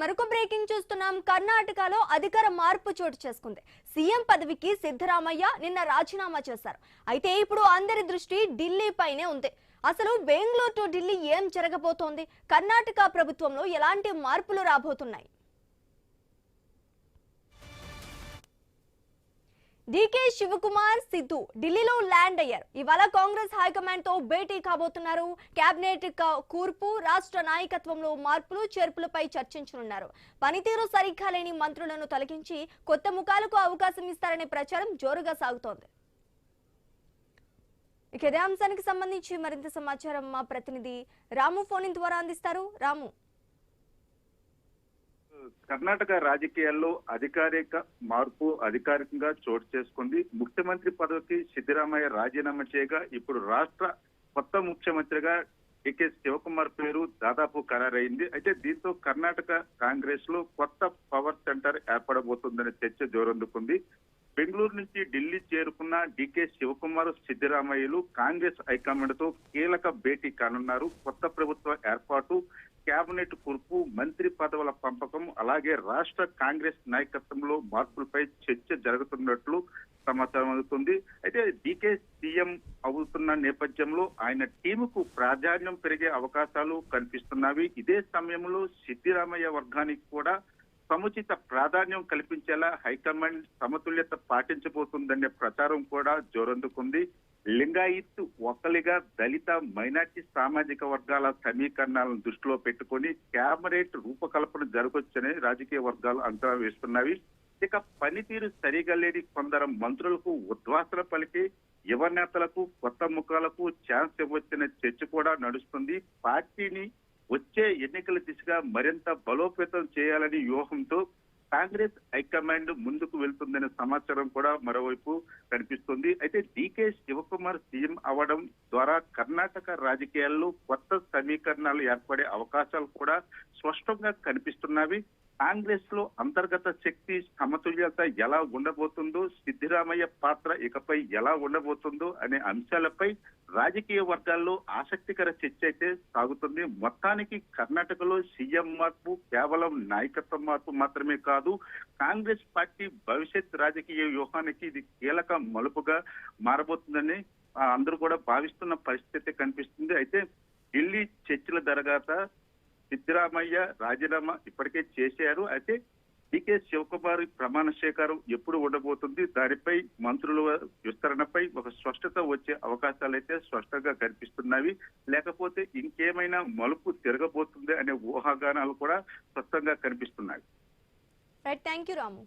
మరొక బ్రేకింగ్ చూస్తున్నాం. కర్ణాటకలో అధికార మార్పు చోటు చేసుకుంది. సీఎం పదవికి సిద్ధరామయ్య నిన్న రాజీనామా చేశారు. అయితే ఇప్పుడు అందరి దృష్టి ఢిల్లీ పైనే ఉంది. అసలు బెంగళూరు టు ఢిల్లీ ఏం జరగబోతోంది? కర్ణాటక ప్రభుత్వంలో ఎలాంటి మార్పులు రాబోతున్నాయి? డీకే శివకుమార్ సిద్ధు ఢిల్లీలో ల్యాండ్ అయ్యారు. ఇవాళ కాంగ్రెస్ హైకమాండ్ తో భేటీ కాబోతున్నారు. కేబినెట్ కూర్పు, రాష్ట్ర నాయకత్వంలో మార్పులు చేర్పులపై చర్చించనున్నారు. పనితీరు సరిగ్గా లేని మంత్రులను తొలగించి కొత్త ముఖాలకు అవకాశం ఇస్తారనే ప్రచారం జోరుగా సాగుతోంది. ఇక ఇదే అంశానికి సంబంధించి మరింత సమాచారం మా ప్రతినిధి రాము ఫోన్ ఇన్ ద్వారా అందిస్తారు. రాము, కర్ణాటక రాజకీయాల్లో అధికారిక మార్పు అధికారికంగా చోటు చేసుకుంది. ముఖ్యమంత్రి పదవికి సిద్ధరామయ్య రాజీనామా చేయగా ఇప్పుడు రాష్ట్ర కొత్త ముఖ్యమంత్రిగా డికే శివకుమార్ పేరు దాదాపు ఖరారైంది. అయితే దీంతో కర్ణాటక కాంగ్రెస్ లో కొత్త పవర్ సెంటర్ ఏర్పడబోతుందనే చర్చ జోరందుకుంది. బెంగళూరు నుంచి ఢిల్లీ చేరుకున్న డికే శివకుమార్, సిద్ధరామయ్యలు కాంగ్రెస్ హైకమాండ్ తో కీలక భేటీ కానున్నారు. కొత్త ప్రభుత్వ ఏర్పాటు, కేబినెట్ కూర్పు, మంత్రి పదవుల పంపకం, అలాగే రాష్ట్ర కాంగ్రెస్ నాయకత్వంలో మార్పులపై చర్చ జరుగుతున్నట్లు సమాచారం అందుతుంది. అయితే డీకే సీఎం అవుతున్న నేపథ్యంలో ఆయన టీముకు ప్రాధాన్యం పెరిగే అవకాశాలు కనిపిస్తున్నవి. ఇదే సమయంలో సిద్ధరామయ్య వర్గానికి కూడా సముచిత ప్రాధాన్యం కల్పించేలా హైకమాండ్ సమతుల్యత పాటించబోతుందనే ప్రచారం కూడా జోరందుకుంది. లింగాయత్, ఒక్కలిగా, దళిత, మైనార్టీ సామాజిక వర్గాల సమీకరణాలను దృష్టిలో పెట్టుకుని కేబినెట్ రూపకల్పన జరగొచ్చని రాజకీయ వర్గాలు అంచనా వేస్తున్నవి. ఇక పనితీరు సరిగా లేని కొందరు మంత్రులకు ఉద్వాసన పలికి యువ నేతలకు, కొత్త ముఖాలకు ఛాన్స్ ఇవ్వచ్చనే చర్చ కూడా నడుస్తుంది. పార్టీని వచ్చే ఎన్నికల దిశగా మరింత బలోపేతం చేయాలని వ్యూహంతో కాంగ్రెస్ హైకమాండ్ ముందుకు వెళ్తుందనే సమాచారం కూడా మరోవైపు కనిపిస్తుంది. అయితే డీకే శివకుమార్ సీఎం అవడం ద్వారా కర్ణాటక రాజకీయాల్లో కొత్త సమీకరణాలు ఏర్పడే అవకాశాలు కూడా స్పష్టంగా కనిపిస్తున్నవి. కాంగ్రెస్ లో అంతర్గత శక్తి సమతుల్యత ఎలా ఉండబోతుందో, సిద్ధరామయ్య పాత్ర ఇకపై ఎలా ఉండబోతుందో అనే అంశాలపై రాజకీయ వర్గాల్లో ఆసక్తికర చర్చ అయితే సాగుతుంది. మొత్తానికి కర్ణాటకలో సీఎం మార్పు కేవలం నాయకత్వ మార్పు మాత్రమే కాదు, కాంగ్రెస్ పార్టీ భవిష్యత్ రాజకీయ వ్యూహానికి ఇది కీలక మలుపుగా మారబోతుందని అందరూ కూడా భావిస్తున్న పరిస్థితి కనిపిస్తుంది. అయితే ఢిల్లీ చర్చల తర్వాత సిద్ధరామయ్య రాజీనామా ఇప్పటికే చేశారు. అయితే డికే శివకుమార్ ప్రమాణ స్వీకారం ఎప్పుడు ఉండబోతుంది, దానిపై మంత్రుల విస్తరణపై ఒక స్పష్టత వచ్చే అవకాశాలు అయితే స్పష్టంగా కనిపిస్తున్నవి. లేకపోతే ఇంకేమైనా మలుపు తిరగబోతుంది అనే ఊహాగానాలు కూడా స్పష్టంగా కనిపిస్తున్నాయి. Right, thank you Ramu.